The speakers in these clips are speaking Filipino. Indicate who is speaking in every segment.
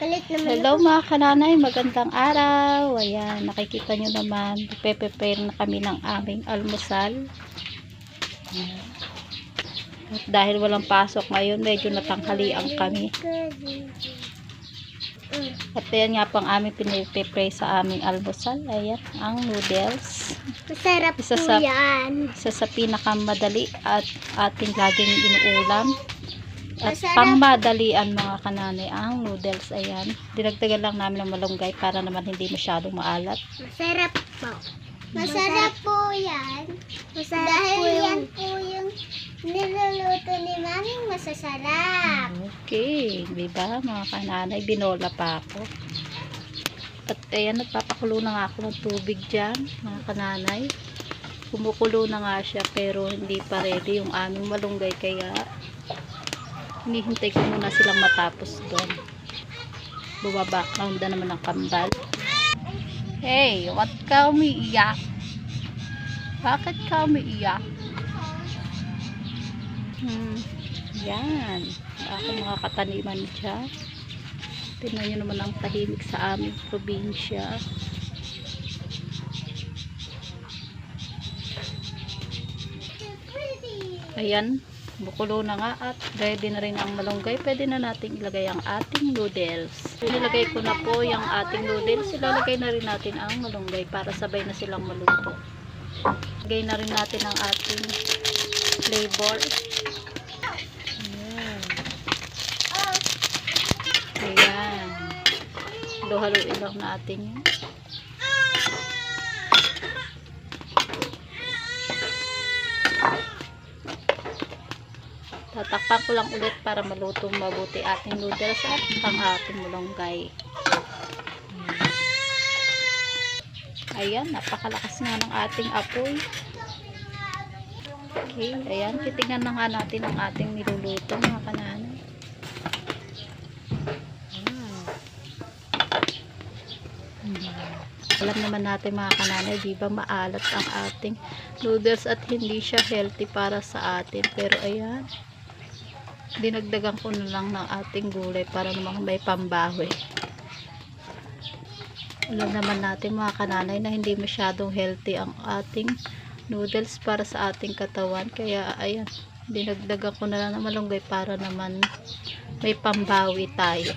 Speaker 1: Hello mga kananay, magandang araw. Ayan, nakikita nyo naman, prepare na kami ng aming almusal. Ayan. At dahil walang pasok ngayon, medyo natanghalian kami. At ayan nga po ang aming piniprepare sa aming almusal. Ayan, ang noodles.
Speaker 2: Masarap
Speaker 1: Isa
Speaker 2: po
Speaker 1: sa,
Speaker 2: yan.
Speaker 1: isa sa pinakamadali at ating laging inuulam. At
Speaker 2: Masarap.
Speaker 1: pangmadalian mga kananay ang noodles. Ayan, dinagdagan lang namin ng malunggay para naman hindi masyadong maalat.
Speaker 2: Masarap po. Masarap po yan. Masarap dahil po yan po yung niluluto ni Maming masasarap.
Speaker 1: Okay, diba mga kananay, binola pa ako. At ayan, nagpapakulo na nga ako ng tubig dyan mga kananay. Kumukulo na nga siya pero hindi pa ready yung aming malunggay, kaya hinihintay ko muna silang matapos doon. Bumabackground na naman ang kambal. Hey, what ka umiiyak? Bakit ka umiiyak? Yan. Ako mga kataniman dyan. Tingnan nyo naman ang tahimik sa aming probinsya. Ayan. Bukulo na nga at ready na rin ang malunggay. Pwede na natin ilagay ang ating noodles. Nilagay ko na po yung ating noodles. Ilalagay na rin natin ang malunggay para sabay na silang maluto. Ilagay na rin natin ang ating flavor. Ayan. Ayan. Halo-haluin lang natin yun. Tatakpan ko lang ulit para malutong mabuti ating noodles at ang ating malunggay. Ayan, napakalakas nga ng ating apoy. Okay, ayan, titignan na nga natin ang ating niluluto mga kananay. Alam naman natin mga kananay, di ba maalat ang ating noodles at hindi siya healthy para sa atin. Pero ayan, dinagdagan ko na lang ng ating gulay para naman may pambawi. Alam naman natin mga kananay na hindi masyadong healthy ang ating noodles para sa ating katawan. Kaya ayan, dinagdagan ko na lang ng malunggay para naman may pambawi tayo.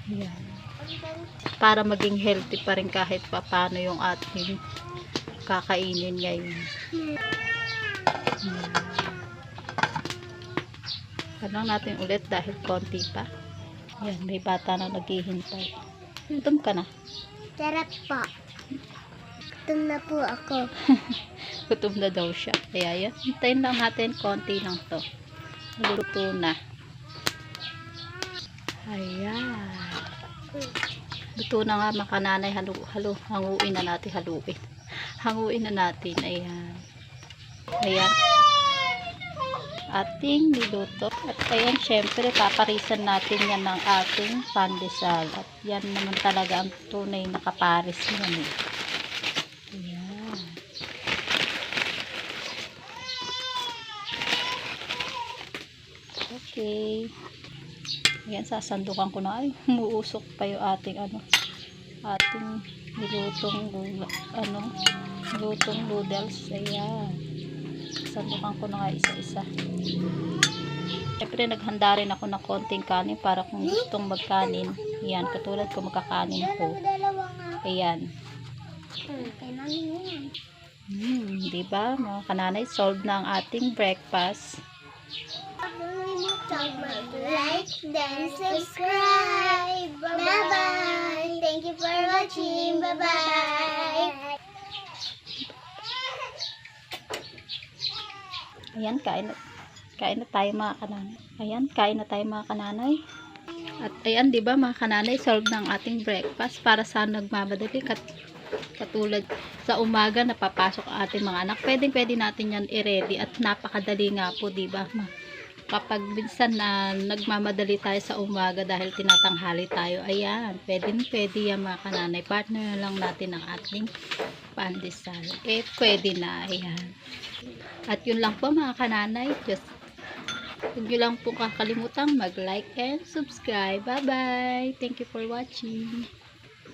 Speaker 1: Ayan. Para maging healthy pa rin kahit paano yung ating kakainin ngayon. Tanong natin ulit dahil konti pa. Yan, may bata na naghihintay. Gutom ka na?
Speaker 2: Sarap po. Gutom na po ako.
Speaker 1: Gutom na daw siya. Kaya yan, hintayin lang natin, konti lang to. Luto na. Ayan. Luto na nga mga kananay. Hanguin na natin, haluin. Hanguin na natin. Ayan. Ayan. Ating niluto. At ayan, syempre, paparisan natin yan ng ating pandesal. At yan naman talaga ang tunay na kaparis yan eh. Ayan. Okay. Ayan, sasandukan ko na. Ay, umuusok pa yung ating ating nilutong nilutong noodles. Ayan. Sandukan ko na nga isa-isa. Siyempre naghanda rin ako ng konting kanin para kung gustong magkanin. Ayan, katulad ko magkakanin ko. Ayan. Diba mga kananay, solved na ang ating breakfast.
Speaker 2: Like, then subscribe. Bye-bye. Thank you for watching. Bye-bye.
Speaker 1: Ayan, kain na tayo mga kananay. Ayan, kain na tayo mga kananay. At ayan, 'di ba mga kananay, solve na ang ating breakfast para sa nagmamadali katulad sa umaga napapasok ang ating mga anak. Pwede natin 'yan i-ready at napakadali nga po, 'di ba? Kapag minsan na nagmamadali tayo sa umaga dahil tinatanghali tayo, ayan, pwede yan mga kananay. Partner na lang natin ang ating pandesal. Pwede na, ayan. At yun lang po mga kananay. Just Huwag nyo lang po kakalimutang mag-like and subscribe. Bye-bye! Thank you for watching.